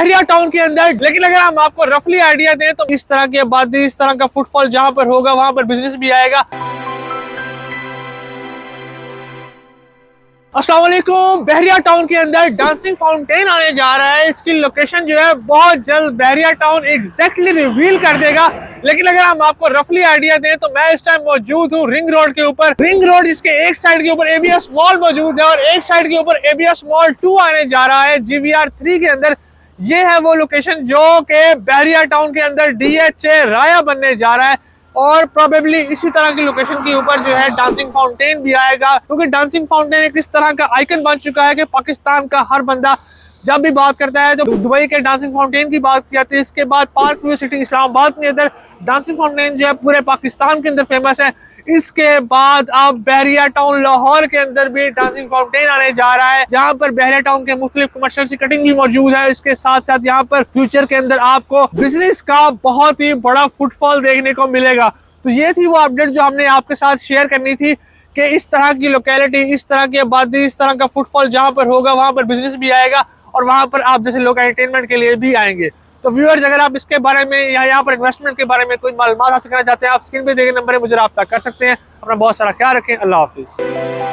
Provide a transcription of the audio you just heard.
बहरिया town के अंदर। लेकिन अगर हम आपको रफली आइडिया दें तो इस तरह की आबादी, इस तरह का फुटफॉल जहां पर होगा वहां पर बिजनेस भी आएगा। अस्सलाम वालेकुम। बहरिया टाउन के अंदर डांसिंग फाउंटेन आने जा रहा है। इसकी लोकेशन जो है बहुत जल्द बहरिया टाउन एग्जैक्टली रिवील कर देगा। लेकिन अगर हम आपको रफली आइडिया दें तो मैं इस टाइम मौजूद हूँ रिंग रोड के ऊपर। रिंग रोड इसके एक साइड के ऊपर एबीएस मॉल मौजूद है और एक साइड के ऊपर एबीएस मॉल 2 आने जा रहा है जीवीआर 3 के अंदर। ये है वो लोकेशन जो कि बहरिया टाउन के अंदर डीएचए राया बनने जा रहा है और प्रोबेबली इसी तरह की लोकेशन के ऊपर जो है डांसिंग फाउंटेन भी आएगा, क्योंकि डांसिंग फाउंटेन एक इस तरह का आइकन बन चुका है कि पाकिस्तान का हर बंदा जब भी बात करता है, जब दुबई के डांसिंग फाउंटेन की बात की जाती है, इसके बाद पार्क व्यू सिटी इस्लामाबाद के अंदर डांसिंग फाउंटेन जो है पूरे पाकिस्तान के अंदर फेमस है। इसके बाद अब बहरिया टाउन लाहौर के अंदर भी डांसिंग फाउंटेन आने जा रहा है, जहां पर बहरिया टाउन के मुख्तलिफ कमर्शियल सी कटिंग भी मौजूद है। इसके साथ साथ यहाँ पर फ्यूचर के अंदर आपको बिजनेस का बहुत ही बड़ा फुटफॉल देखने को मिलेगा। तो ये थी वो अपडेट जो हमने आपके साथ शेयर करनी थी कि इस तरह की लोकेलिटी, इस तरह की आबादी, इस तरह का फुटफॉल जहां पर होगा वहां पर बिजनेस भी आएगा और वहां पर आप जैसे लोग एंटरटेनमेंट के लिए भी आएंगे। तो व्यूअर्स, अगर आप इसके बारे में या यहाँ पर इन्वेस्टमेंट के बारे में कोई मालूमात हासिल करना चाहते हैं, आप स्क्रीन पे दिए गए नंबर पर मुझे रब्ता कर सकते हैं। अपना बहुत सारा ख्याल रखें। अल्लाह हाफिज।